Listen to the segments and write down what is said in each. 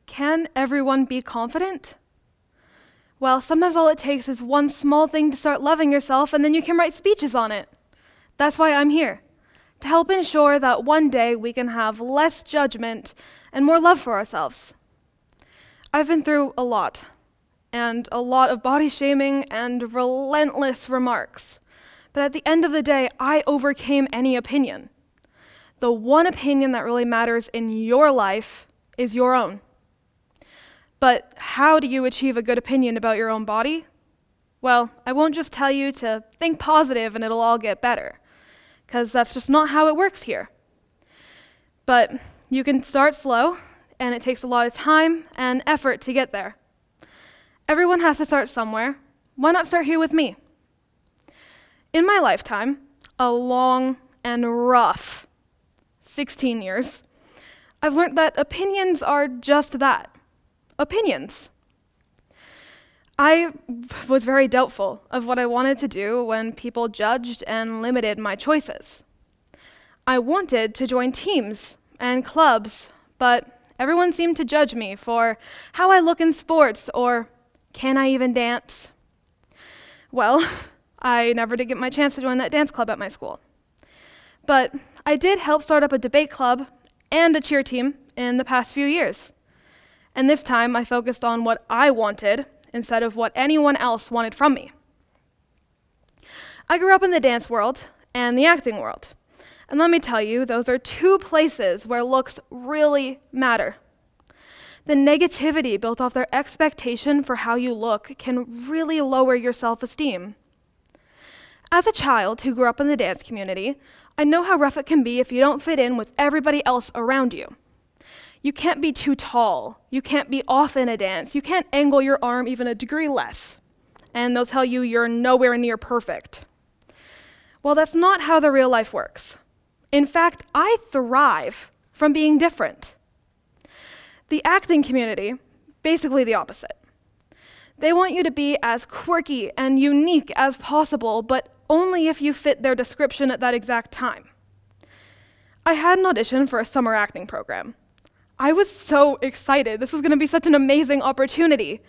can everyone be confident? Well, sometimes all it takes is one small thing to start loving yourself, and then you can write speeches on it. That's why I'm here, to help ensure that one day we can have less judgment and more love for ourselves. I've been through a lot, and a lot of body shaming and relentless remarks. But at the end of the day, I overcame any opinion. The one opinion that really matters in your life is your own. But how do you achieve a good opinion about your own body? Well, I won't just tell you to think positive and it'll all get better, because that's just not how it works here. But you can start slow, and it takes a lot of time and effort to get there. Everyone has to start somewhere. Why not start here with me? In my lifetime, a long and rough 16 years, I've learned that opinions are just that. Opinions. I was very doubtful of what I wanted to do when people judged and limited my choices. I wanted to join teams and clubs, but everyone seemed to judge me for how I look in sports or can I even dance? Well, I never did get my chance to join that dance club at my school. But I did help start up a debate club and a cheer team in the past few years. And this time I focused on what I wanted instead of what anyone else wanted from me. I grew up in the dance world and the acting world. And let me tell you, those are two places where looks really matter. The negativity built off their expectation for how you look can really lower your self-esteem. As a child who grew up in the dance community, I know how rough it can be if you don't fit in with everybody else around you. You can't be too tall. You can't be off in a dance. You can't angle your arm even a degree less. And they'll tell you you're nowhere near perfect. Well, that's not how the real life works. In fact, I thrive from being different. The acting community, basically the opposite. They want you to be as quirky and unique as possible, but only if you fit their description at that exact time. I had an audition for a summer acting program. I was so excited. This was going to be such an amazing opportunity.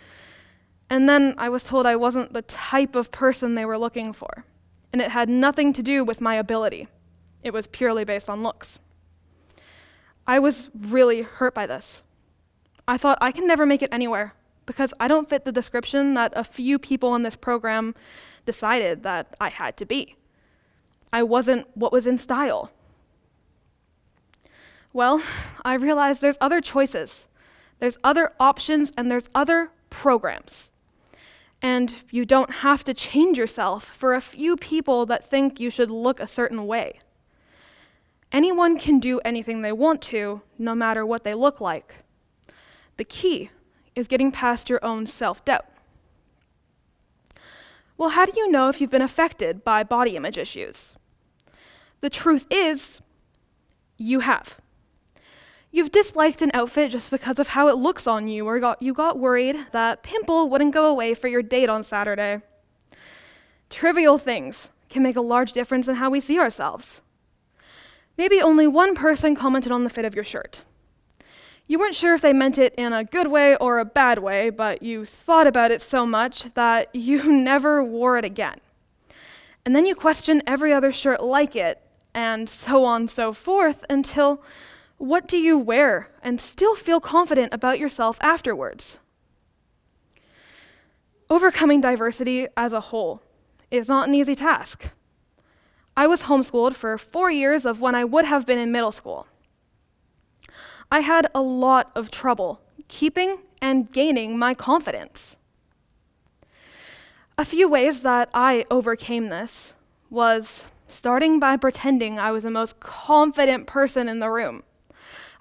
And then I was told I wasn't the type of person they were looking for. And it had nothing to do with my ability. It was purely based on looks. I was really hurt by this. I thought I can never make it anywhere because I don't fit the description that a few people in this program decided that I had to be. I wasn't what was in style. Well, I realized there's other choices, there's other options, and there's other programs. And you don't have to change yourself for a few people that think you should look a certain way. Anyone can do anything they want to, no matter what they look like. The key is getting past your own self-doubt. Well, how do you know if you've been affected by body image issues? The truth is, you have. You've disliked an outfit just because of how it looks on you, or you got worried that pimple wouldn't go away for your date on Saturday. Trivial things can make a large difference in how we see ourselves. Maybe only one person commented on the fit of your shirt. You weren't sure if they meant it in a good way or a bad way, but you thought about it so much that you never wore it again. And then you questioned every other shirt like it, and so on and so forth, until what do you wear and still feel confident about yourself afterwards? Overcoming diversity as a whole is not an easy task. I was homeschooled for 4 years of when I would have been in middle school. I had a lot of trouble keeping and gaining my confidence. A few ways that I overcame this was starting by pretending I was the most confident person in the room.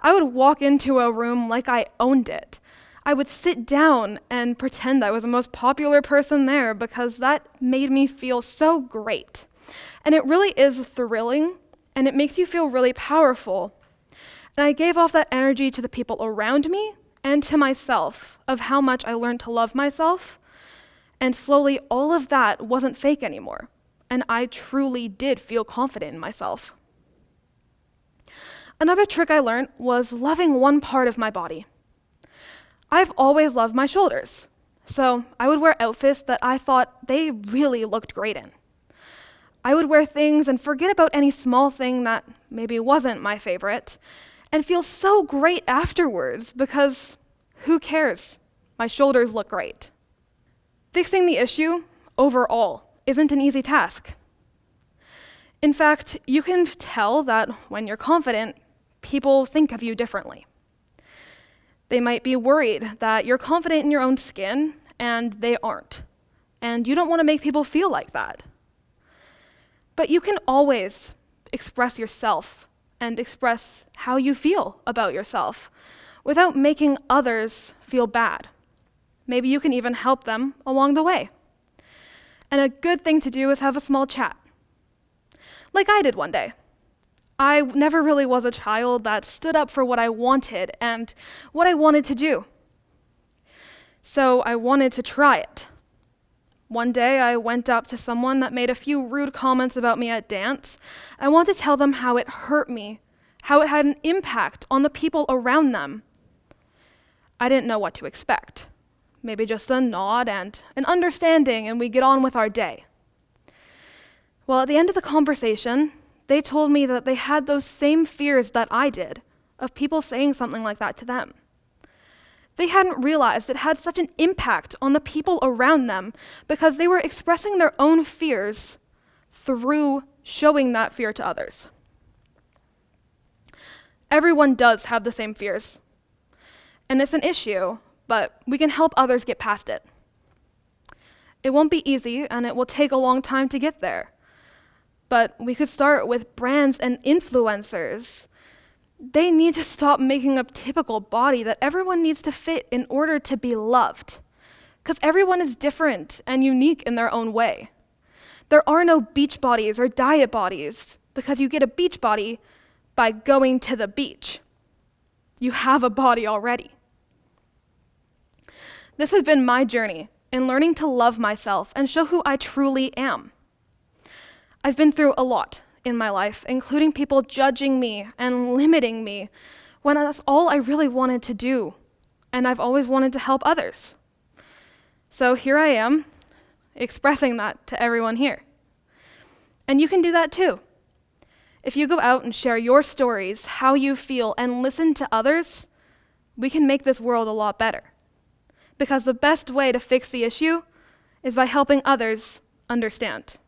I would walk into a room like I owned it. I would sit down and pretend I was the most popular person there because that made me feel so great. And it really is thrilling, and it makes you feel really powerful. And I gave off that energy to the people around me and to myself of how much I learned to love myself. And slowly, all of that wasn't fake anymore. And I truly did feel confident in myself. Another trick I learned was loving one part of my body. I've always loved my shoulders, so I would wear outfits that I thought they really looked great in. I would wear things and forget about any small thing that maybe wasn't my favorite, and feel so great afterwards because who cares? My shoulders look great. Fixing the issue overall isn't an easy task. In fact, you can tell that when you're confident, people think of you differently. They might be worried that you're confident in your own skin, and they aren't. And you don't want to make people feel like that. But you can always express yourself and express how you feel about yourself without making others feel bad. Maybe you can even help them along the way. And a good thing to do is have a small chat. Like I did one day. I never really was a child that stood up for what I wanted and what I wanted to do. So I wanted to try it. One day I went up to someone that made a few rude comments about me at dance. I wanted to tell them how it hurt me, how it had an impact on the people around them. I didn't know what to expect. Maybe just a nod and an understanding, and we get on with our day. Well, at the end of the conversation, they told me that they had those same fears that I did of people saying something like that to them. They hadn't realized it had such an impact on the people around them because they were expressing their own fears through showing that fear to others. Everyone does have the same fears, and it's an issue, but we can help others get past it. It won't be easy, and it will take a long time to get there. But we could start with brands and influencers. They need to stop making a typical body that everyone needs to fit in order to be loved. Because everyone is different and unique in their own way. There are no beach bodies or diet bodies, because you get a beach body by going to the beach. You have a body already. This has been my journey in learning to love myself and show who I truly am. I've been through a lot in my life, including people judging me and limiting me when that's all I really wanted to do, and I've always wanted to help others. So here I am, expressing that to everyone here. And you can do that too. If you go out and share your stories, how you feel, and listen to others, we can make this world a lot better. Because the best way to fix the issue is by helping others understand.